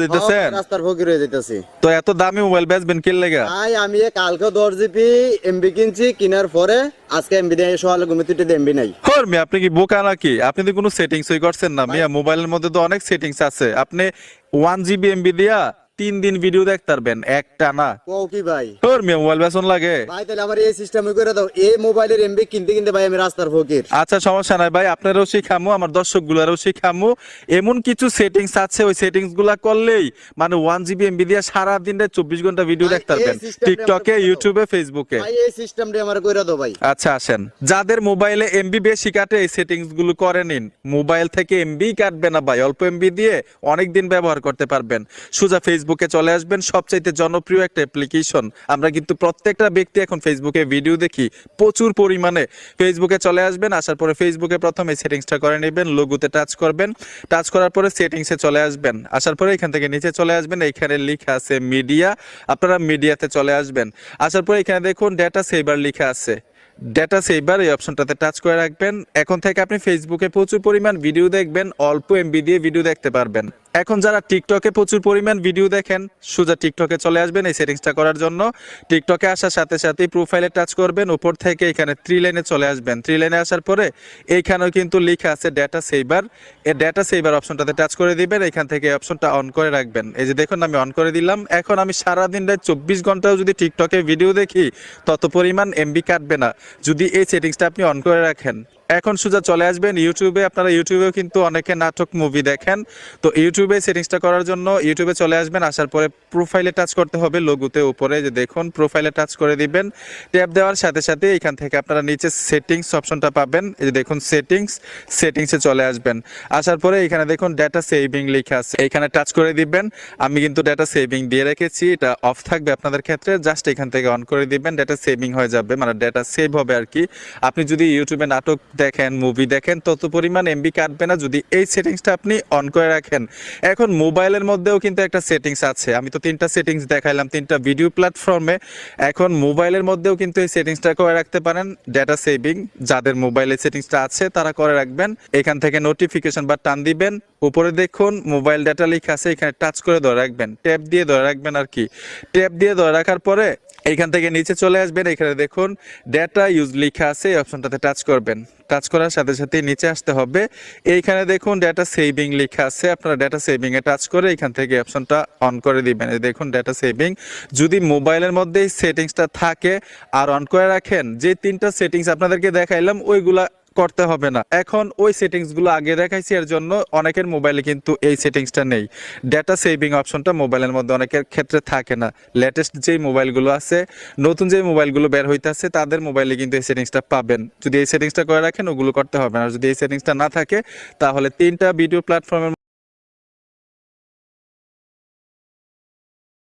দিতেছেন রাস্তার ফকির হয়ে যাইতেছি। তো এত দামি মোবাইল বেচবেন কি লাগা? ভাই আমি কালকে 10 জিবি এমবি কিনছি, কেনার পরে আজকে এমবি দিয়ে সকালে ঘুমিয়ে এমবি নাই। হর মিয়া আপনি কি বোকা নাকি? আপনি তো কোনো সেটিংসই করছেন না মিয়া। মোবাইলের মধ্যে তো অনেক সেটিংস আছে। আপনি 1 জিবি এমবি দিয়া 3 দিন ভিডিও দেখতে পারবেন একটা না। কও কি ভাই? হর মিয়া মোবাইল বেচন লাগে? ভাই তাহলে আমার এই সিস্টেমে করে দাও, এই মোবাইলের এমবি কিনতে কিনতে ভাই আমি রাস্তার ফকির। আচ্ছা সমস্যা নাই ভাই, আপনারও শিখামু, আমার দর্শক গুলারও শিখামু। এমন কিছু সেটিংস আছে, ওই সেটিংস গুলা করলেই মানে 1 জিবি এমবি দিয়ে সারা দিন 24 ঘন্টা ভিডিও ভাই, দেখতে পারবেন, এই system টিকটকে, আমার করে দাও। ইউটিউবে, ফেসবুকে। ভাই এই সিস্টেমটা আমার করে দাও ভাই। আচ্ছা আসেন, যাদের মোবাইলে এমবি বেশি কাটে এই সেটিংস গুলো করে নিন। মোবাইল থেকে এমবি কাটবে না ভাই, অল্প এমবি দিয়ে অনেক দিন ব্যবহার করতে পারবেন। সোজা ফেসবুকে চলে আসবেন, সবচাইতে জনপ্রিয় একটা অ্যাপ্লিকেশন। আমরা কিন্তু প্রত্যেকটা ব্যক্তি এখন ফেসবুকে ভিডিও দেখি প্রচুর পরিমাণে। ফেসবুকে চলে আসবেন, আসার পরে ফেসবুকে প্রথমে সেটিংসটা করে নেবেন, লোগোতে টাচ করবেন, টাচ করার পরে সেটিংসে চলে আসবেন। আসার পরে এখান থেকে নিচে চলে আসবেন, এইখানে লেখা আছে মিডিয়া, আপনারা মিডিয়াতে চলে আসবেন। আসার পরে এখানে দেখুন ডেটা সেভার লেখা আছে, ডেটা সেভার এই অপশনটাতে টাচ করে রাখবেন। এখন থেকে আপনি ফেসবুকে প্রচুর পরিমাণ ভিডিও দেখবেন, অল্প এমবি দিয়ে ভিডিও দেখতে পারবেন। এখন যারা টিকটকে প্রচুর পরিমাণ ভিডিও দেখেন, সোজা টিকটকে চলে আসবেন এই সেটিংসটা করার জন্য। টিকটকে আসার সাথে সাথে প্রোফাইলে টাচ করবেন, উপর থেকে এখানে 3 লাইনে চলে আসবেন। 3 লাইনে আসার পরে এইখানেও কিন্তু লেখা আছে ডেটা সেভার, এই ডেটা সেভার অপশনটাতে টাচ করে দিবেন। এখান থেকে এই অপশনটা অন করে রাখবেন। এই যে দেখুন আমি অন করে দিলাম। এখন আমি সারাদিন 24 ঘন্টাও যদি টিকটকে ভিডিও দেখি তত পরিমাণ এমবি কাটবে না, যদি এই সেটিংসটা আপনি অন করে রাখেন। এখন সোজা চলে আসবেন ইউটিউবে। আপনারা ইউটিউবেও কিন্তু অনেকে নাটক মুভি দেখেন, তো ইউটিউবে সেটিংসটা করার জন্য ইউটিউবে চলে আসবেন। আসার পরে প্রোফাইলে টাচ করতে হবে, লোগোতে উপরে যে দেখুন প্রোফাইলে টাচ করে দিবেন। ট্যাপ দেওয়ার সাথে সাথে এখান থেকে আপনারা নিচে সেটিংস অপশনটা পাবেন, এই যে দেখুন সেটিংসে চলে আসবেন। আসার পরে এখানে দেখুন ডেটা সেভিং লেখা আছে, এখানে টাচ করে দিবেন। আমি কিন্তু ডেটা সেভিং দিয়ে রেখেছি, এটা অফ থাকবে আপনাদের ক্ষেত্রে। জাস্ট এখান থেকে অন করে দিবেন, ডেটা সেভিং হয়ে যাবে, মানে ডেটা সেভ হবে আর কি। আপনি যদি ইউটিউবে নাটক দেখেন, মুভি দেখেন, তত পরিমাণ এমবি কাটবে না যদি এই সেটিংসটা আপনি অন করে রাখেন। এখন মোবাইলের মধ্যেও কিন্তু একটা সেটিংস আছে, আমি তো 3টা সেটিংস দেখাইলাম 3টা ভিডিও প্ল্যাটফর্মে। এখন মোবাইলের মধ্যেও কিন্তু এই সেটিংসটা করে রাখতে পারেন, ডেটা সেভিং। যাদের মোবাইলে সেটিংসটা আছে তারা করে রাখবেন। এখান থেকে নোটিফিকেশন বা টান দিবেন, উপরে দেখুন মোবাইল ডাটা লেখা আছে, এখানে টাচ করে ধরে রাখবেন, ট্যাপ দিয়ে ধরে রাখবেন আর কি। ট্যাপ দিয়ে ধরে রাখার পরে এইখান থেকে নিচে চলে আসবেন, এখানে দেখুন ডেটা ইউজ লেখা আছে, এই অপশনটাতে টাচ করবেন। টাচ করার সাথে সাথে নিচে আসতে হবে, এইখানে দেখুন ডেটা সেভিং লেখা আছে, আপনারা ডেটা সেভিং এ টাচ করে এখান থেকে অপশনটা অন করে দিবেন। এই দেখুন ডেটা সেভিং, যদি মোবাইলের মধ্যে এই সেটিংসটা থাকে আর অন করে রাখেন, যে 3টা সেটিংস আপনাদেরকে দেখাইলাম ওইগুলা করতে হবে না। এখন ওই সেটিংসগুলো আগে দেখাইছি, এর জন্য অনেকের মোবাইলে কিন্তু এই সেটিংসটা নেই। ডেটা সেভিং অপশনটা মোবাইলের মধ্যে অনেকের ক্ষেত্রে থাকে না। লেটেস্ট যেই মোবাইলগুলো আছে, নতুন যে মোবাইলগুলো বের হইতেছে তাদের মোবাইলে কিন্তু এই সেটিংসটা পাবেন। যদি এই সেটিংসটা করে রাখেন ওগুলো করতে হবে না। আর যদি এই সেটিংসটা না থাকে তাহলে 3টা ভিডিও প্ল্যাটফর্মের